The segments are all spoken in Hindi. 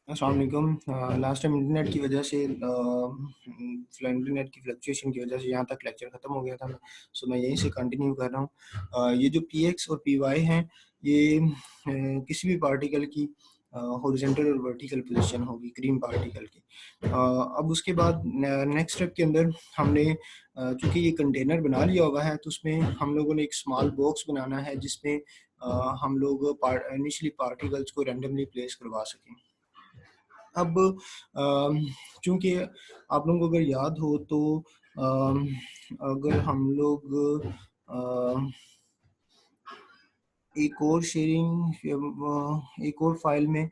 अस्सलाम वालेकुम। लास्ट टाइम इंटरनेट की वजह से इंटरनेट की फ्लक्चुएशन की वजह से यहाँ तक लेक्चर ख़त्म हो गया था। सो मैं यहीं से कंटिन्यू कर रहा हूँ। ये जो पी एक्स और पी वाई हैं, ये किसी भी पार्टिकल की हॉरिजॉन्टल और वर्टिकल पोजीशन होगी क्रीम पार्टिकल की। अब उसके बाद नेक्स्ट स्टेप के अंदर हमने चूँकि ये कंटेनर बना लिया हुआ है, तो उसमें हम लोगों ने एक स्मॉल बॉक्स बनाना है जिसमें हम लोग इनिशियली पार्टिकल्स को रैंडमली प्लेस करवा सकें। अब चूँकि आप लोगों को अगर याद हो तो अगर हम लोग एक और एक और फाइल में,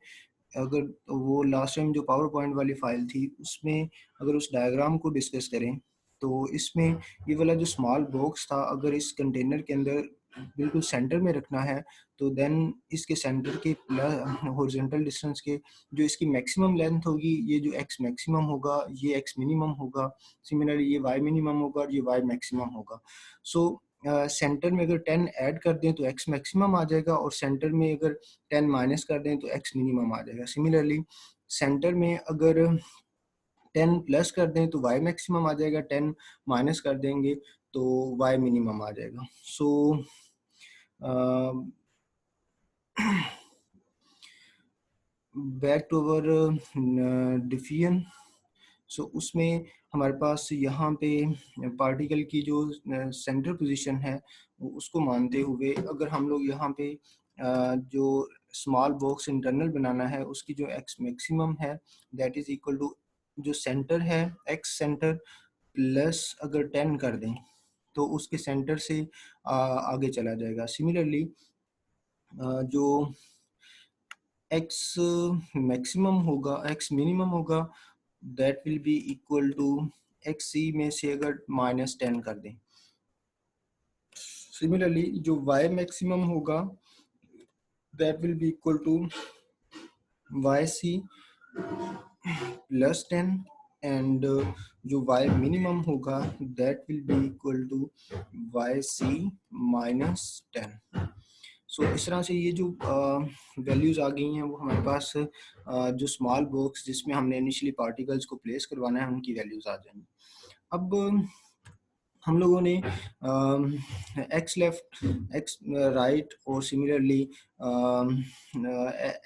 अगर वो लास्ट टाइम जो पावर पॉइंट वाली फाइल थी उसमें अगर उस डायग्राम को डिस्कस करें, तो इसमें ये वाला जो स्मॉल बॉक्स था, अगर इस कंटेनर के अंदर बिल्कुल सेंटर में रखना है, तो देन इसके सेंटर के हॉरिजॉन्टल डिस्टेंस के जो इसकी मैक्सिमम लेंथ होगी, ये जो एक्स मैक्सिमम होगा ये एक्स मिनिमम होगा, सिमिलरली ये वाई मिनिमम होगा और ये वाई मैक्सिमम होगा। सो सेंटर में अगर 10 ऐड कर दें तो एक्स मैक्सिमम आ जाएगा, और सेंटर में अगर 10 माइनस कर दें तो एक्स मिनिमम आ जाएगा। सिमिलरली सेंटर में अगर 10 प्लस कर दें तो वाई मैक्सिमम आ जाएगा, 10 माइनस कर देंगे तो वाई मिनिमम आ जाएगा। So back to our diffusion. सो उसमें हमारे पास यहाँ पे पार्टिकल की जो सेंटर पोजीशन है उसको मानते हुए, अगर हम लोग यहाँ पे जो स्मॉल बॉक्स इंटरनल बनाना है, उसकी जो एक्स मैक्सिमम है दैट इज इक्वल टू जो सेंटर है एक्स सेंटर प्लस अगर 10 कर दें तो उसके सेंटर से आगे चला जाएगा। सिमिलरली जो एक्स मैक्सिमम होगा, एक्स मिनिमम होगा, that will be equal to x C में से अगर -10 कर दें। सिमिलरली जो वाई मैक्सिमम होगा that will be equal to Y C plus 10, and जो वाई मिनिमम होगा that will be equal to Y C -10। So इस तरह से ये जो वैल्यूज़ आ गई हैं वो हमारे पास जो स्मॉल बॉक्स जिसमें हमने इनिशियली पार्टिकल्स को प्लेस करवाना है उनकी वैल्यूज़ आ जाएंगी। अब हम लोगों ने एक्स लेफ्ट, एक्स राइट और सिमिलरली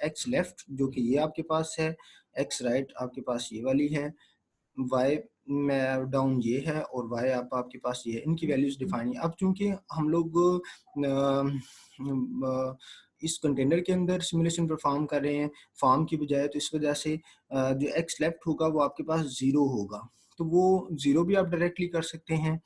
एक्स लेफ्ट जो कि ये आपके पास है, एक्स राइट आपके पास ये वाली है, वाई डाउन ये है और वाई आपके पास ये है, इनकी वैल्यूज डिफाइन है। अब चूंकि हम लोग इस कंटेनर के अंदर सिमुलेशन परफॉर्म कर रहे हैं फॉर्म की बजाय, तो इस वजह से जो एक्स लेफ्ट होगा वो आपके पास ज़ीरो होगा, तो वो ज़ीरो भी आप डायरेक्टली कर सकते हैं।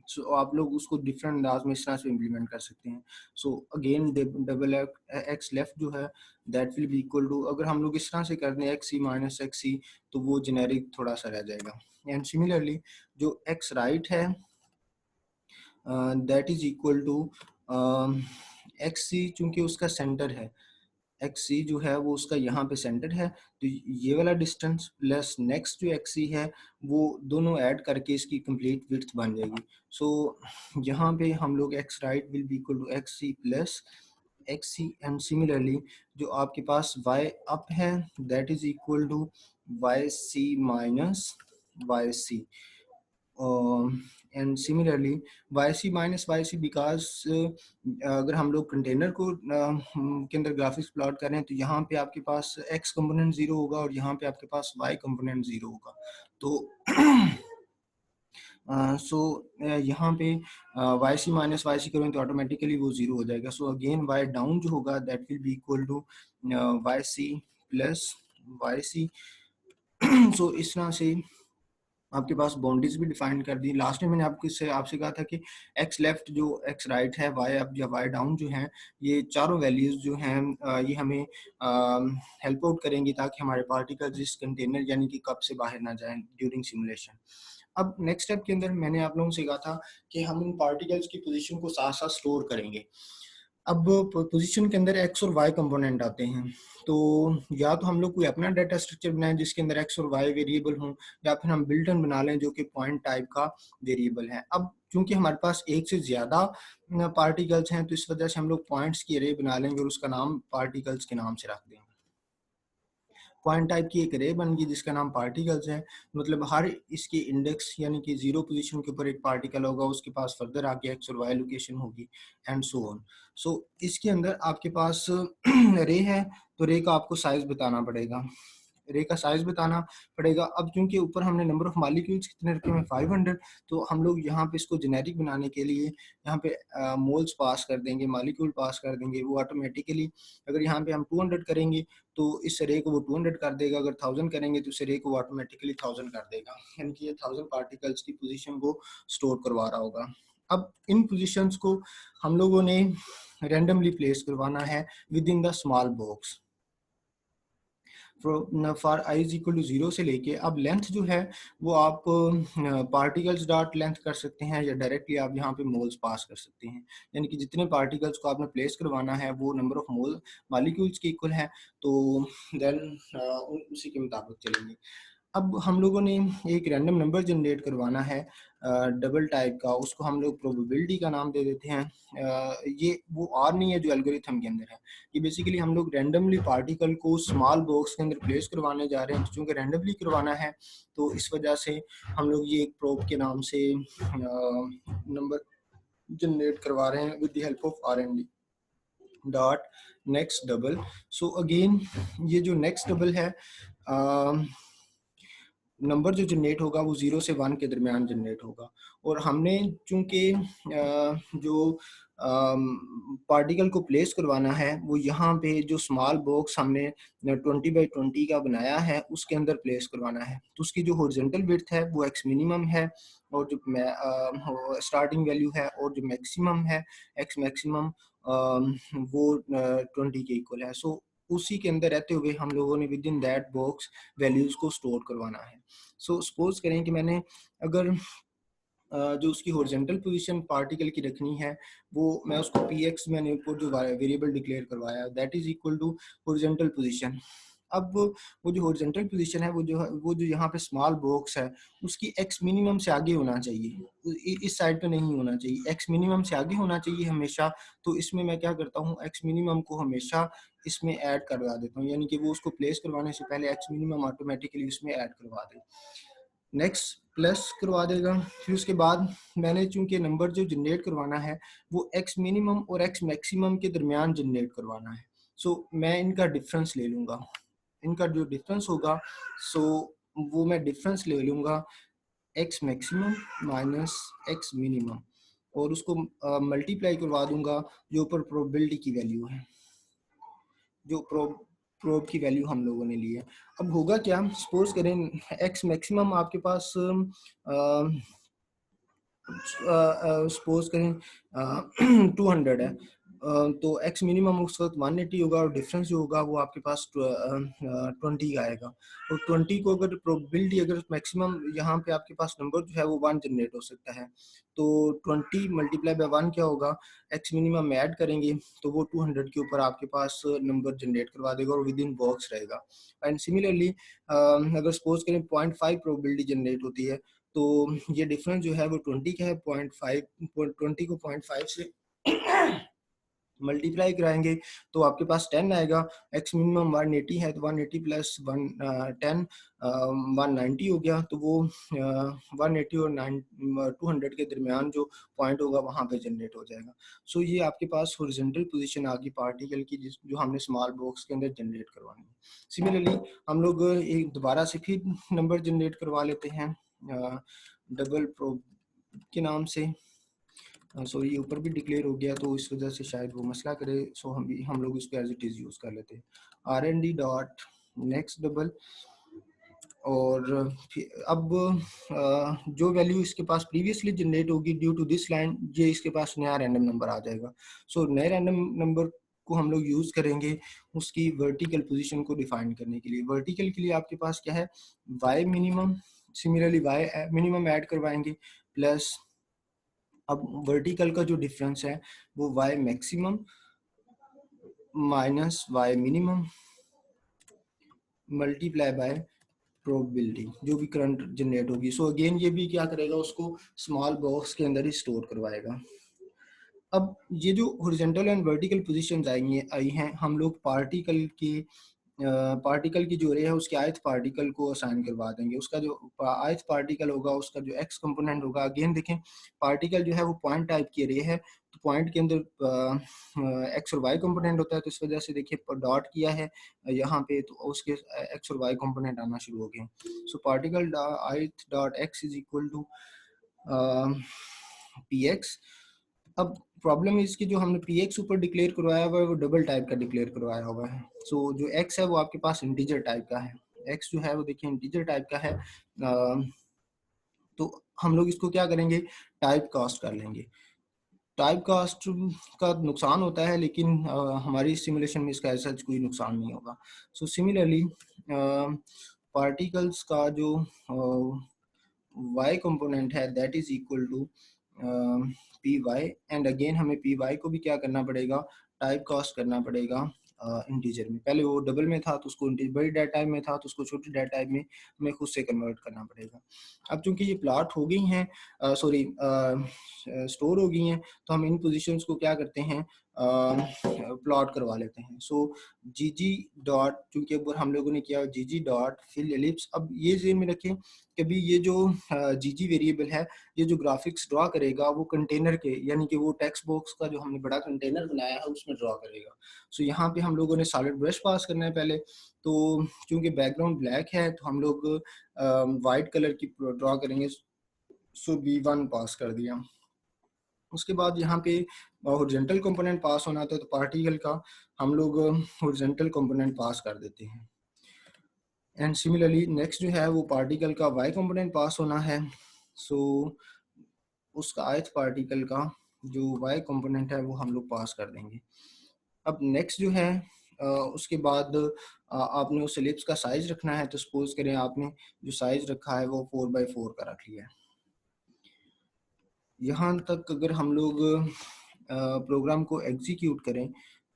सो आप लोग उसको डिफरेंट अंदाज में इस तरह से इम्प्लीमेंट कर सकते हैं। So again double X left जो है that will be equal to, अगर हम लोग इस तरह से कर दें X C minus X C, तो वो जेनेरिक थोड़ा सा रह जाएगा। एंड सिमिलरली जो एक्स राइट है that is equal to x C, चूँकि उसका सेंटर है, एक्स सी जो है वो उसका यहाँ पे सेंटर है, तो ये वाला डिस्टेंस प्लस नेक्स्ट जो एक्स सी है वो दोनों ऐड करके इसकी कंप्लीट विड्थ बन जाएगी। सो यहाँ पे हम लोग x right will be equal to x c plus x c, and similarly जो आपके पास वाई अप है that is equal to Y c minus y c, and similarly y c minus y c, because अगर हम लोग कंटेनर को के अंदर ग्राफिक्स प्लॉट करें तो यहाँ पे आपके पास एक्स कंपोनेंट ज़ीरो होगा और यहाँ पे आपके पास वाई कंपोनेंट ज़ीरो होगा। तो सो यहाँ पे y c minus y c करें तो ऑटोमेटिकली वो ज़ीरो हो जाएगा। सो अगेन वाई डाउन जो होगा that will be equal to Y C plus Y C. So इस तरह से आपके पास बाउंड्रीज भी डिफाइन कर दी। लास्ट में मैंने आपसे कहा था कि एक्स लेफ्ट जो एक्स राइट है, वाई अप या वाई डाउन जो हैं, ये चारों वैल्यूज जो हैं ये हमें हेल्प आउट करेंगी ताकि हमारे पार्टिकल्स इस कंटेनर यानी कि कप से बाहर ना जाएं ड्यूरिंग सिमुलेशन। अब नेक्स्ट स्टेप के अंदर मैंने आप लोगों से कहा था कि हम इन पार्टिकल्स की पोजीशन को साथ साथ स्टोर करेंगे। अब पोजीशन के अंदर एक्स और वाई कंपोनेंट आते हैं, तो या तो हम लोग कोई अपना डाटा स्ट्रक्चर बनाएं जिसके अंदर एक्स और वाई वेरिएबल हों, या फिर हम बिल्ट इन बना लें जो कि पॉइंट टाइप का वेरिएबल है। अब चूंकि हमारे पास एक से ज़्यादा पार्टिकल्स हैं तो इस वजह से हम लोग पॉइंट्स की अरे बना लेंगे और उसका नाम पार्टिकल्स के नाम से रख देंगे। पॉइंट टाइप की एक रे बन गई जिसका नाम पार्टिकल्स है, मतलब हर इसके इंडेक्स यानी कि 0 पोजीशन के ऊपर एक पार्टिकल होगा, उसके पास फर्दर आगे एक्स और वाई लोकेशन होगी एंड सो ऑन। सो इसके अंदर आपके पास रे है, तो रे का आपको साइज बताना पड़ेगा, रे का साइज बताना पड़ेगा। अब क्योंकि ऊपर हमने नंबर ऑफ मॉलिक्यूल्स कितने रखे हैं 500, तो हम लोग यहाँ पे इसको जेनेरिक बनाने के लिए यहाँ पे मोल्स पास कर देंगे, मॉलिक्यूल पास कर देंगे, वो ऑटोमेटिकली अगर यहाँ पे हम 200 करेंगे तो इस रे को वो 200 कर देगा, अगर 1000 करेंगे तो इस रे को ऑटोमेटिकली 1000 कर देगा, यानी कि ये 1000 पार्टिकल्स की पोजीशन को स्टोर करवा रहा होगा। अब इन पोजीशंस को हम लोगों ने रैंडमली प्लेस करवाना है within the small box for i is equal to 0 से लेके, अब लेंथ जो है वो आप पार्टिकल्स डॉट लेंथ कर सकते हैं या डायरेक्टली आप यहाँ पे मोल्स पास कर सकते हैं, यानी कि जितने पार्टिकल्स को आपने प्लेस करवाना है वो नंबर ऑफ मोल मॉलिक्यूल्स के इक्वल है, तो देन उसी के मुताबिक चलेंगे। अब हम लोगों ने एक रैंडम नंबर जनरेट करवाना है डबल टाइप का, उसको हम लोग प्रोबेबिलिटी का नाम दे देते हैं। ये वो आर नहीं है जो एल्गोरिथम के अंदर है, ये बेसिकली हम लोग रैंडमली पार्टिकल को स्मॉल बॉक्स के अंदर प्लेस करवाने जा रहे हैं, क्योंकि रैंडमली करवाना है तो इस वजह से हम लोग ये एक प्रोब के नाम से नंबर जनरेट करवा रहे हैं with the help of r and d dot next double. So again ये जो नेक्स्ट डबल है नंबर जो जनरेट होगा वो 0 से 1 के दरमियान जनरेट होगा, और हमने चूंकि जो पार्टिकल को प्लेस करवाना है वो यहाँ पे जो स्मॉल बॉक्स हमने 20x20 का बनाया है उसके अंदर प्लेस करवाना है, तो उसकी जो हॉरिजॉन्टल विड्थ है वो एक्स मिनिमम है, और जो स्टार्टिंग वैल्यू है, और जो मैक्सिमम है एक्स मैक्सिमम वो 20 के इक्वल है। सो उसी के अंदर रहते हुए हम लोगों ने with in that box values को स्टोर करवाना है। सो सपोज करें कि मैंने अगर जो उसकी हॉरिजॉन्टल पोजीशन पार्टिकल की रखनी है, वो मैं उसको px मैंने ऊपर जो वेरिएबल डिक्लेयर करवाया that is equal to horizontal position. अब वो जो हॉरिजॉन्टल पोजीशन है वो जो यहाँ पे स्मॉल बॉक्स है उसकी एक्स मिनिमम से आगे होना चाहिए, इस साइड पे नहीं होना चाहिए, एक्स मिनिमम से आगे होना चाहिए हमेशा। तो इसमें मैं क्या करता हूँ, एक्स मिनिमम को हमेशा इसमें ऐड करवा देता हूँ, यानी कि वो उसको प्लेस करवाने से पहले एक्स मिनिमम ऑटोमेटिकली उसमें ऐड करवा दे, नेक्स्ट प्लस करवा देगा। फिर उसके बाद मैंने चूंकि नंबर जो जनरेट करवाना है वो एक्स मिनिमम और एक्स मैक्सिमम के दरमियान जनरेट करवाना है, सो मैं इनका डिफरेंस ले लूँगा, इनका जो डिफरेंस होगा सो वो मैं डिफरेंस ले लूँगा x maximum minus x minimum, और उसको मल्टीप्लाई करवा दूंगा जो ऊपर प्रोबेबिलिटी की वैल्यू है, जो प्रोब की वैल्यू हम लोगों ने ली है। अब होगा क्या, सपोज करें एक्स मैक्सिमम आपके पास सपोज करें 200 है, तो एक्स मिनिमम उस वक्त 180 होगा और डिफरेंस जो होगा वो आपके पास 20 का आएगा, तो 20 को अगर प्रोबेबिलिटी अगर मैक्सिमम यहाँ पे आपके पास नंबर जो है वो 1 जनरेट हो सकता है, तो 20 मल्टीप्लाई बाय 1 क्या होगा, एक्स मिनिमम में ऐड करेंगे तो वो 200 के ऊपर आपके पास नंबर जनरेट करवा देगा और विद इन बॉक्स रहेगा। एंड सिमिलरली अगर सपोज करें 0.5 प्रोबेबिलिटी जनरेट होती है, तो ये डिफरेंस जो है वो 20 का है, 20 को 0.5 से मल्टीप्लाई कराएंगे तो आपके पास 10 आएगा, एक्स मिनिमम 180 है तो 180 प्लस 10 190 हो गया, तो वो 180 और 200 के दरमियान जो पॉइंट होगा वहाँ पे जनरेट हो जाएगा। सो ये आपके पास हॉरिजॉन्टल पोजीशन आ गई पार्टिकल की जो हमने स्मॉल बॉक्स के अंदर जनरेट करवानी है। सिमिलरली हम लोग एक दोबारा से फिर नंबर जनरेट करवा लेते हैं डबल प्रोब के नाम से, सो ये ऊपर भी डिक्लेयर हो गया तो इस वजह से शायद वो मसला करे, सो हम लोग इसको एज इट इज यूज कर लेते हैं r n d dot next double, और अब जो वैल्यू इसके पास प्रीवियसली जनरेट होगी ड्यू टू दिस लाइन, ये इसके पास नया रैंडम नंबर आ जाएगा। सो नए रैंडम नंबर को हम लोग यूज करेंगे उसकी वर्टिकल पोजीशन को डिफाइन करने के लिए। वर्टिकल के लिए आपके पास क्या है, y minimum, similarly y minimum add करवाएंगे, प्लस अब वर्टिकल का जो डिफरेंस है वो y maximum minus y minimum multiply by probability जो भी करंट जनरेट होगी। सो अगेन ये भी क्या करेगा, उसको स्मॉल बॉक्स के अंदर ही स्टोर करवाएगा। अब ये जो हॉरिजॉन्टल एंड वर्टिकल पोजीशंस आई हैं हम लोग पार्टिकल के पार्टिकल की जो रे है उसके ith पार्टिकल को असाइन करवा देंगे। उसका जो ith पार्टिकल होगा उसका जो x कंपोनेंट होगा, अगेन देखें पार्टिकल जो है वो पॉइंट टाइप की रे है, तो पॉइंट के अंदर x और y कंपोनेंट होता है, तो इस वजह से देखिए डॉट किया है यहाँ पे, तो उसके x और y कंपोनेंट आना शुरू हो गए। So particle ith dot x is equal to px। अब प्रॉब्लम है इसकी, जो हमने px ऊपर डिक्लेयर करवाया हुआ है वो डबल टाइप का डिक्लेयर करवाया हुआ है। सो जो x है वो आपके पास इंटीजर टाइप का है, x जो है वो देखिए इंटीजर टाइप का है। तो हम लोग इसको क्या करेंगे, टाइप कास्ट कर लेंगे। टाइप कास्ट का नुकसान होता है, लेकिन हमारी सिमुलेशन में इसका ऐसा कोई नुकसान नहीं होगा। सो सिमिलरली पार्टिकल्स का जो y कंपोनेंट है that is equal to p y, and again हमें पी वाई को भी क्या करना पड़ेगा, टाइप कास्ट करना पड़ेगा इंटीजर में। पहले वो डबल में था तो उसको बड़ी डेटा टाइप में था तो उसको छोटी डेटा टाइप में हमें खुद से कन्वर्ट करना पड़ेगा। अब चूंकि ये प्लॉट हो गई हैं, सॉरी स्टोर हो गई हैं, तो हम इन पोजीशंस को क्या करते हैं, प्लॉट करवा लेते हैं। सो जी जी डॉट, चूंकि अब हम लोगों ने किया जी जी डॉट फिल एलिप्स, अब ये जेन में रखें कभी ये जो जी जी वेरिएबल है, ये जो ग्राफिक्स ड्रॉ करेगा वो कंटेनर के, यानी कि वो टेक्स्ट बॉक्स का जो हमने बड़ा कंटेनर बनाया है उसमें ड्रॉ करेगा। सो यहाँ पे हम लोगों ने सॉलिड ब्रश पास करना है पहले, तो चूंकि बैकग्राउंड ब्लैक है तो हम लोग वाइट कलर की ड्रॉ करेंगे। सो B1 पास कर दिया। उसके बाद यहाँ पे हॉरिजॉन्टल कंपोनेंट पास होना था, तो पार्टिकल का हम लोग हॉरिजॉन्टल कंपोनेंट पास कर देते हैं। एंड सिमिलरली नेक्स्ट जो है वो पार्टिकल का y कंपोनेंट पास होना है। सो उसका ith पार्टिकल का जो y कंपोनेंट है वो हम लोग पास कर देंगे। अब नेक्स्ट जो है उसके बाद आपने उस एलिप्स का साइज रखना है, तो सपोज करें आपने जो साइज रखा है वो 4x4 का रख लिया है। यहाँ तक अगर हम लोग प्रोग्राम को एग्जीक्यूट करें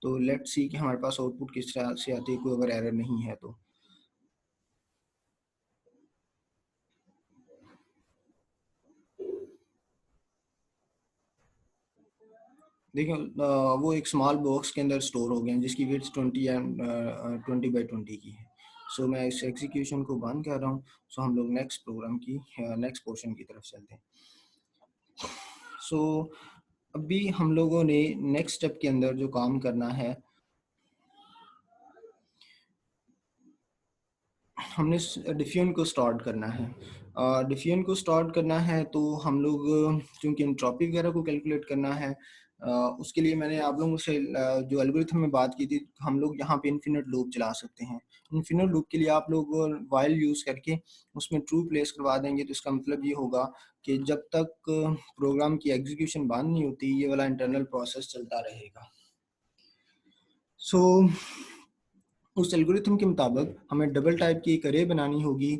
तो लेट्स सी कि हमारे पास आउटपुट किस तरह से आती है, कोई अगर एरर नहीं है तो। देखिए वो एक स्मॉल बॉक्स के अंदर स्टोर हो गए हैं जिसकी विड्थ 20 एंड 20x20 की है। सो मैं इस एग्जीक्यूशन को बंद कर रहा हूँ। सो हम लोग नेक्स्ट प्रोग्राम की नेक्स्ट पोर्शन की तरफ चलते हैं। सो अभी हम लोगों ने नेक्स्ट स्टेप के अंदर जो काम करना है, हमने डिफियन को स्टार्ट करना है। डिफियन को स्टार्ट करना है तो हम लोग चूंकि एंट्रोपी वगैरह को कैलकुलेट करना है, उसके लिए मैंने आप लोगों से जो एल्गोरिथम में बात की थी, हम लोग यहाँ पे इन्फिनिट लूप चला सकते हैं। इन्फिनिट लूप के लिए आप लोग वाइल यूज़ करके उसमें ट्रू प्लेस करवा देंगे, तो इसका मतलब ये होगा कि जब तक प्रोग्राम की एग्जीक्यूशन बंद नहीं होती ये वाला इंटरनल प्रोसेस चलता रहेगा। सो उस एल्गोरिथम के मुताबिक हमें डबल टाइप की एक अरे बनानी होगी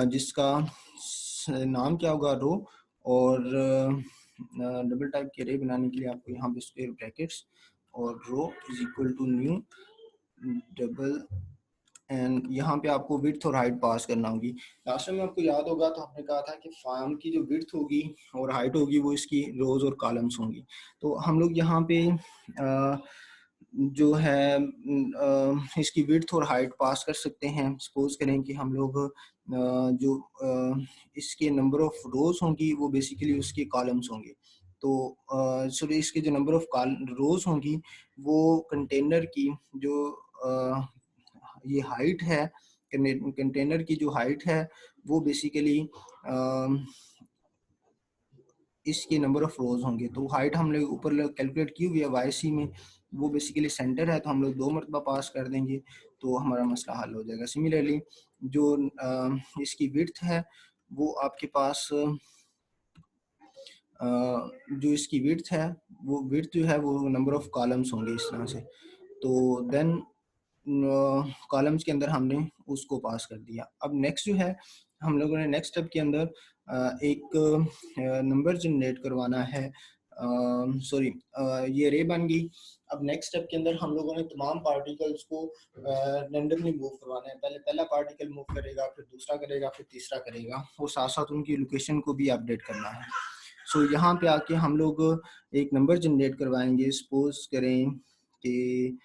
जिसका नाम क्या होगा, रो, और डबल टाइप की अरे बनाने के लिए आपको यहाँ पे स्क्वायर ब्रैकेट्स और row is equal to new double, and यहाँ पे आपको विड्थ और हाइट पास करना होगी। लास्ट में आपको याद होगा तो हमने कहा था कि फार्म की जो विड्थ होगी और हाइट होगी वो इसकी रोज और कॉलम्स होंगी। तो हम लोग यहाँ पे जो है इसकी विड्थ और हाइट पास कर सकते हैं। सपोज करें कि हम लोग जो इसके नंबर ऑफ रोज होंगी वो बेसिकली उसके कॉलम्स होंगे। तो सॉरी इसके जो नंबर ऑफ रोज होंगी वो कंटेनर की जो ये हाइट है, कंटेनर की जो हाइट है वो बेसिकली इसके नंबर ऑफ रोज होंगे। तो हाइट हम लोग ऊपर कैलकुलेट की हुई है वाई में, वो बेसिकली सेंटर है तो हम लोग 2 मरतबा पास कर देंगे तो हमारा मसला हल हो जाएगा। सिमिलरली जो इसकी विड्थ है वो आपके पास जो इसकी विड्थ है वो विड्थ जो है वो नंबर ऑफ कॉलम्स होंगे इस तरह से। तो देन कॉलम्स के अंदर हमने उसको पास कर दिया। अब नेक्स्ट जो है हम लोगों ने नेक्स्ट स्टेप के अंदर एक नंबर जनरेट करवाना है, सॉरी ये रे बन गई। अब नेक्स्ट स्टेप के अंदर हम लोगों ने तमाम पार्टिकल्स को रैंडमली मूव करवाना है। पहले पहला पार्टिकल मूव करेगा, फिर दूसरा करेगा, फिर तीसरा करेगा, और साथ साथ उनकी लोकेशन को भी अपडेट करना है। सो यहाँ पे आके हम लोग एक नंबर जनरेट करवाएंगे। सपोज करें कि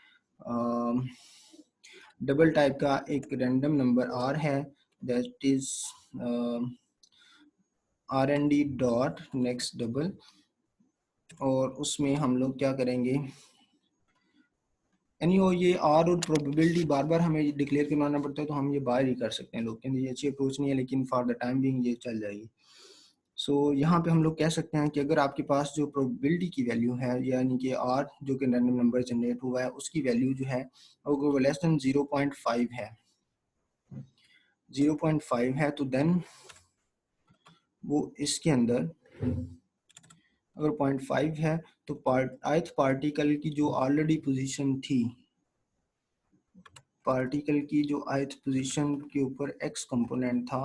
डबल टाइप का एक रैंडम नंबर आर है, that is RND dot next double, और उसमें हम लोग क्या करेंगे, यानी वो ये आर और प्रोबेबिलिटी बार बार हमें डिक्लेयर करवाना पड़ता है, तो हम ये बाहर ही कर सकते हैं। लोग कहते हैं ये अच्छी अप्रोच नहीं है, लेकिन फॉर द टाइम बिंग ये चल जाएगी। सो यहाँ पे हम लोग कह सकते हैं कि अगर आपके पास जो प्रोबेबिलिटी की वैल्यू है, यानी कि आर जो कि रैंडम नंबर जनरेट हुआ है, उसकी वैल्यू जो है अगर वो लेस देन 0.5 है, 0.5 है, तो देन वो इसके अंदर अगर 0.5 है तो ith पार्टिकल की जो ऑलरेडी पोजीशन थी, पार्टिकल की जो ith पोजीशन के ऊपर x कंपोनेंट था,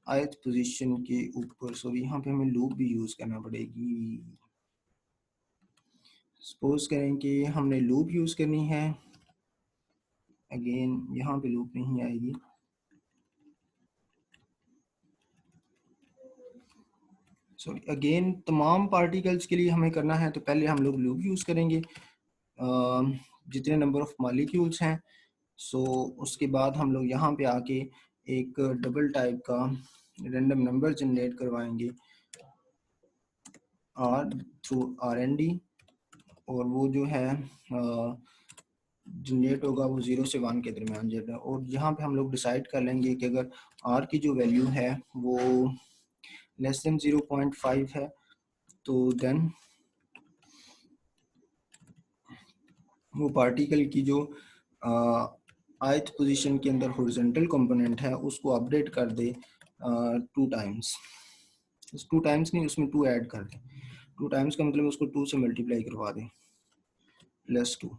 ith पोजीशन के ऊपर, सो यहाँ पे हमें लूप भी यूज करना पड़ेगी। सपोज करें कि हमने लूप यूज करनी है, अगेन यहाँ पे लूप नहीं आएगी, सॉरी अगेन तमाम पार्टिकल्स के लिए हमें करना है तो पहले हम लोग लूप यूज करेंगे जितने नंबर ऑफ मॉलिक्यूल्स हैं। सो उसके बाद हम लोग यहाँ पे आके एक डबल टाइप का रैंडम नंबर जनरेट करवाएंगे आर थ्रू RND, और वो जो है जनरेट होगा वो 0 से 1 के दरमियान जनरेट, और यहाँ पे हम लोग डिसाइड कर लेंगे कि अगर आर की जो वैल्यू है वो लेस देन 0.5 है तो देन वो पार्टिकल की जो ith पोजीशन के अंदर हॉरिजॉन्टल कंपोनेंट है उसको अपडेट कर दे 2 टाइम्स, 2 टाइम्स नहीं, उसमें 2 ऐड कर दे। 2 टाइम्स का मतलब उसको 2 से मल्टीप्लाई करवा दे, +2।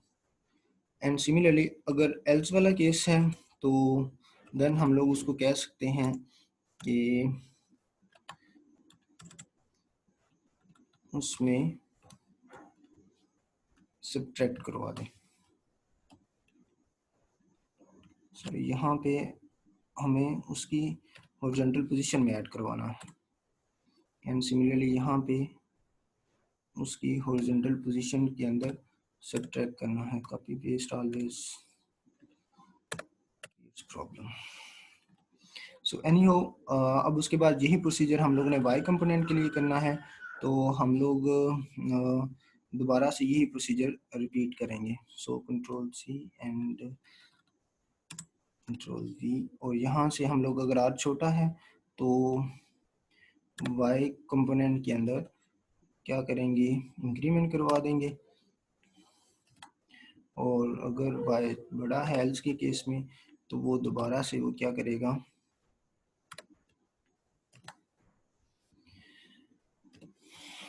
एंड सिमिलरली अगर एल्स वाला केस है तो देन हम लोग उसको कह सकते हैं कि उसमें सब्ट्रैक्ट करवा दें। सो यहाँ पे हमें उसकी हॉरिजॉन्टल पोजीशन में ऐड करवाना है, एंड सिमिलरली यहाँ पे उसकी हॉरिजॉन्टल पोजीशन के अंदर सब्ट्रैक्ट करना है। Copy paste always problem. So anyhow, अब उसके बाद यही प्रोसीजर हम लोगों ने वाई कंपोनेंट के लिए करना है, तो हम लोग दोबारा से यही प्रोसीजर रिपीट करेंगे। सो Ctrl+C एंड Ctrl+V, और यहाँ से हम लोग अगर आर छोटा है तो वाई कंपोनेंट के अंदर क्या करेंगे, इंक्रीमेंट करवा देंगे, और अगर वाई बड़ा है एल्स के केस में तो वो दोबारा से वो क्या करेगा,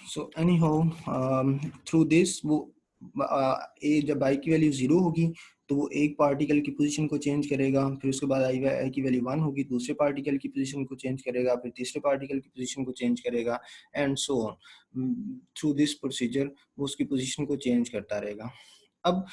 so any how through this वो ए जब आई की वैल्यू 0 होगी तो वो एक पार्टिकल की पोजीशन को चेंज करेगा, फिर उसके बाद आई की वैल्यू 1 होगी, दूसरे पार्टिकल की पोजीशन को चेंज करेगा, फिर तीसरे पार्टिकल की पोजीशन को चेंज करेगा, and so on. Through this procedure वो उसकी पोजीशन को चेंज करता रहेगा। अब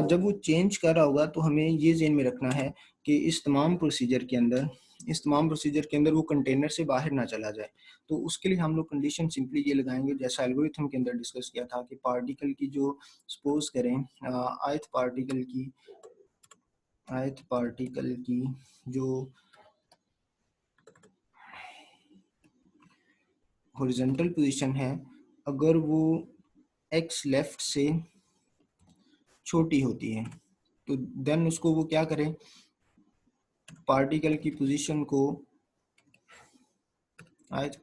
जब वो चेंज कर रहा होगा तो हमें ये ज़हन में रखना है कि इस तमाम प्रोसीजर के अंदर वो कंटेनर से बाहर ना चला जाए। तो उसके लिए हम लोग कंडीशन सिंपली ये लगाएंगे, जैसा एल्गोरिथम के अंदर डिस्कस किया था कि पार्टिकल की जो सपोज करें ith पार्टिकल की जो हॉरिजॉन्टल पोजीशन है, अगर वो x लेफ्ट से छोटी होती है तो देन उसको वो क्या करें, पार्टिकल की पोजीशन को ith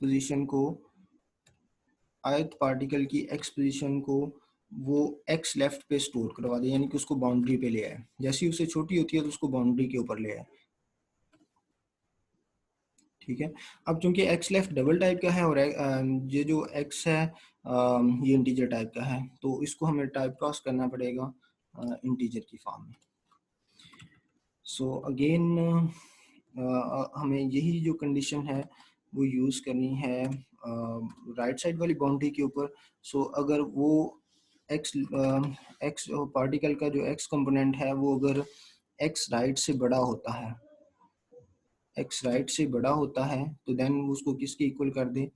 पार्टिकल की x पोजीशन को वो x लेफ्ट पे स्टोर करवा दे, यानी कि उसको बाउंड्री पे ले आए। जैसे ही उसे छोटी होती है तो उसको बाउंड्री के ऊपर ले आए, ठीक है। अब चूंकि x लेफ्ट डबल टाइप का है और ये जो x है ये इंटीजर टाइप का है, तो इसको हमें टाइप कास्ट करना पड़ेगा इंटीजर की फॉर्म में। सो अगेन हमें यही जो कंडीशन है वो यूज़ करनी है राइट साइड वाली बाउंड्री के ऊपर। सो अगर वो x पार्टिकल का जो x कंपोनेंट है वो अगर x राइट से बड़ा होता है, x राइट से बड़ा होता है तो देन उसको किसके इक्वल कर दे,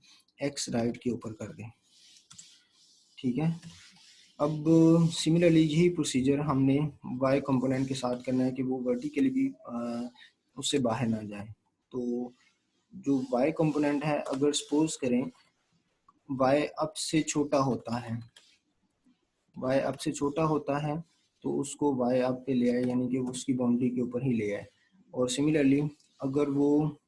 x राइट के ऊपर कर दे, ठीक है। अब सिमिलरली यही प्रोसीजर हमने वाई कंपोनेंट के साथ करना है कि वो वर्टिकली भी उससे बाहर ना जाए। तो जो वाई कंपोनेंट है, अगर सपोज करें वाई अप से छोटा होता है, वाई अप से छोटा होता है तो उसको वाई अप पे ले आए, यानी कि उसकी बाउंड्री के ऊपर ही ले आए। और सिमिलरली अगर वो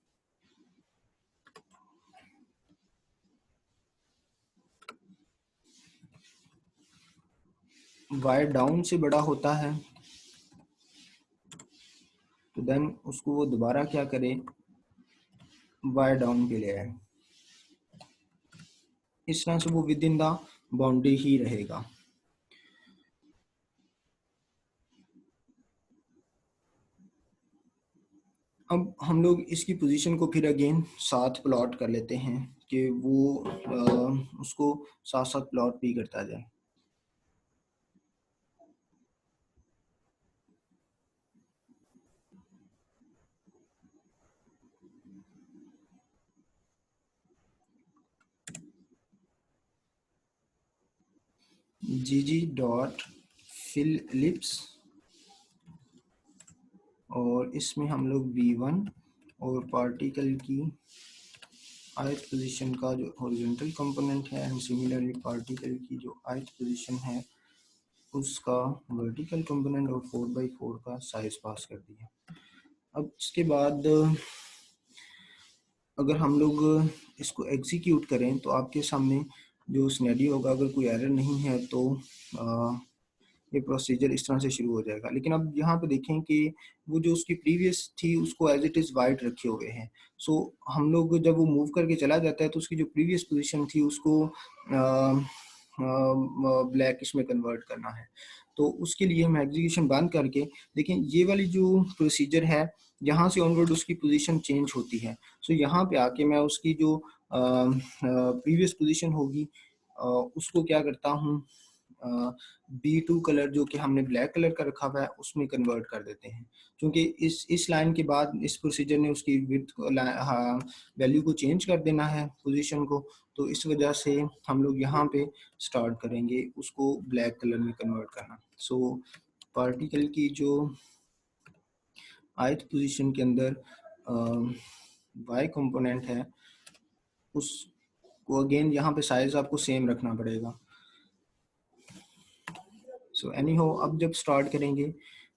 वाई डाउन से बड़ा होता है तो देन उसको वो दोबारा क्या करे, वाई डाउन पे ले आए। इस तरह से वो विद इन द बाउंड्री ही रहेगा। अब हम लोग इसकी पोजीशन को फिर अगेन साथ प्लॉट कर लेते हैं कि वो उसको साथ साथ प्लॉट भी करता जाए। gg.fill_ellipse और इसमें हम लोग v1 और पार्टिकल की ith पोजीशन का जो हॉरिजॉन्टल कंपोनेंट है एंड सिमिलरली पार्टिकल की जो ith पोजीशन है उसका वर्टिकल कंपोनेंट और 4x4 का साइज पास कर दिया। अब इसके बाद अगर हम लोग इसको एग्जीक्यूट करें तो आपके सामने जो सिनेरियो होगा, अगर कोई एरर नहीं है तो ये प्रोसीजर इस तरह से शुरू हो जाएगा। लेकिन अब यहाँ पे देखें कि वो जो उसकी प्रीवियस थी उसको एज इट इज़ वाइट रखे हुए हैं। सो हम लोग जब वो मूव करके चला जाता है तो उसकी जो प्रीवियस पोजीशन थी उसको ब्लैक इसमें कन्वर्ट करना है। तो उसके लिए हम एग्जीक्यूशन बंद करके देखें, ये वाली जो प्रोसीजर है यहाँ से ऑनवर्ड उसकी पोजीशन चेंज होती है। सो यहाँ पे आके मैं उसकी जो प्रीवियस पोजीशन होगी उसको क्या करता हूँ, B2 कलर जो कि हमने ब्लैक कलर का रखा हुआ है उसमें कन्वर्ट कर देते हैं। क्योंकि इस लाइन के बाद इस प्रोसीजर ने उसकी विड्थ वैल्यू को चेंज कर देना है पोजीशन को, तो इस वजह से हम लोग यहाँ पे स्टार्ट करेंगे उसको ब्लैक कलर में कन्वर्ट करना। सो पार्टिकल की जो ith पोजीशन के अंदर वाई कंपोनेंट है उसको अगेन यहाँ पे साइज आपको सेम रखना पड़ेगा। सो एनी हो, अब जब स्टार्ट करेंगे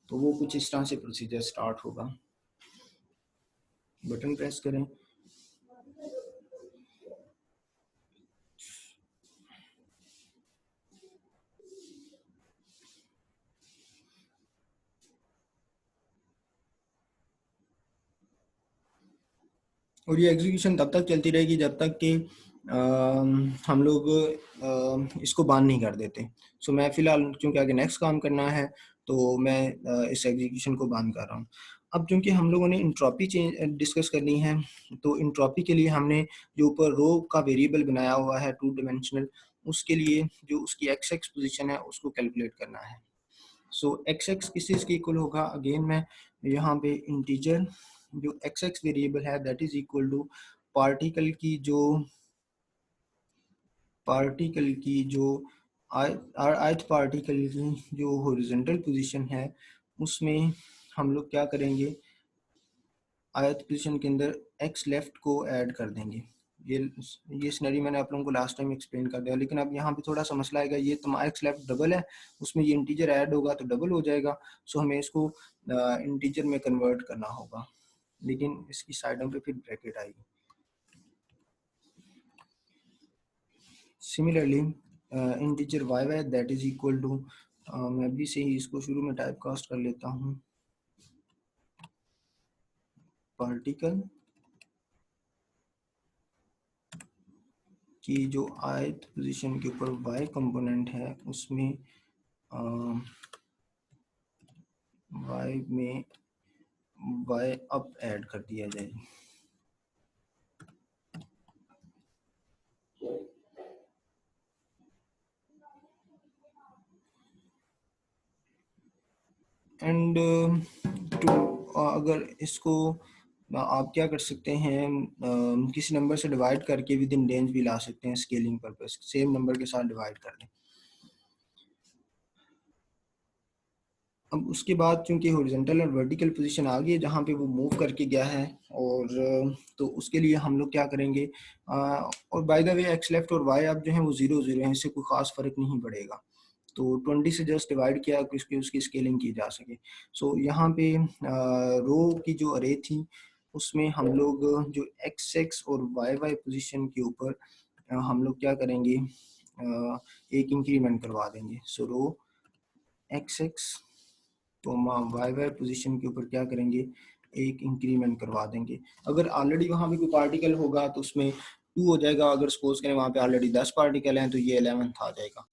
तो वो कुछ इस तरह से प्रोसीजर स्टार्ट होगा। बटन प्रेस करें, और ये एग्जीक्यूशन तब तक चलती रहेगी जब तक कि हम लोग इसको बांध नहीं कर देते। सो मैं फ़िलहाल क्योंकि आगे नेक्स्ट काम करना है तो मैं इस एग्जीक्यूशन को बांध कर रहा हूँ। अब क्योंकि हम लोगों ने इंट्रॉपी चेंज डिस्कस करनी है, तो इंट्रॉपी के लिए हमने जो ऊपर रो का वेरिएबल बनाया हुआ है 2 डायमेंशनल, उसके लिए जो उसकी एक्स एक्स पोजीशन है उसको कैलकुलेट करना है। सो एक्स एक्स किस चीज़ के इक्वल होगा, अगेन मैं यहाँ पे इंटीजर जो एक्स एक्स वेरिएबल है that is equal to particle की जो ith पार्टिकल की जो हॉरिजॉन्टल पोजीशन है उसमें हम लोग क्या करेंगे, ith पोजीशन के अंदर x लेफ्ट को ऐड कर देंगे। ये सिनेरियो मैंने आप लोगों को लास्ट टाइम एक्सप्लेन कर दिया, लेकिन अब यहाँ पे थोड़ा सा मसला आएगा। ये तो x लेफ्ट डबल है, उसमें ये इंटीजर ऐड होगा तो डबल हो जाएगा। सो हमें इसको इंटीजर में कन्वर्ट करना होगा, लेकिन इसकी साइडों पे फिर ब्रैकेट आएगी। Similarly integer y y that is equal to, मैं भी से ही इसको शुरू में टाइप कास्ट कर लेता हूँ, पार्टिकल की जो ith पोजीशन के ऊपर y कंपोनेंट है उसमें y में y अप ऐड कर दिया जाए। एंड टू अगर इसको आप क्या कर सकते हैं, किसी नंबर से डिवाइड करके विद इन रेंज भी ला सकते हैं, स्केलिंग पर्पस सेम नंबर के साथ डिवाइड कर दें। अब उसके बाद चूंकि हॉरिजॉन्टल और वर्टिकल पोजीशन आ गई है जहाँ पे वो मूव करके गया है, और तो उसके लिए हम लोग क्या करेंगे, और by the way x left और वाई अब जो है वो 0 0 है, इससे कोई ख़ास फ़र्क नहीं पड़ेगा। तो 20 से जस्ट डिवाइड किया कि उसकी स्केलिंग की जा सके। सो यहाँ पे रो की जो अरे थी उसमें हम लोग जो एक्स एक्स और वाई वाई पोजीशन के ऊपर हम लोग क्या करेंगे, एक इंक्रीमेंट करवा देंगे। सो रो एक्स एक्स तो हम वाई वाई पोजीशन के ऊपर क्या करेंगे, एक इंक्रीमेंट करवा देंगे। अगर ऑलरेडी वहाँ पे कोई पार्टिकल होगा तो उसमें 2 हो जाएगा, अगर सपोज करें वहाँ पे ऑलरेडी 10 पार्टिकल हैं तो ये 11th आ जाएगा।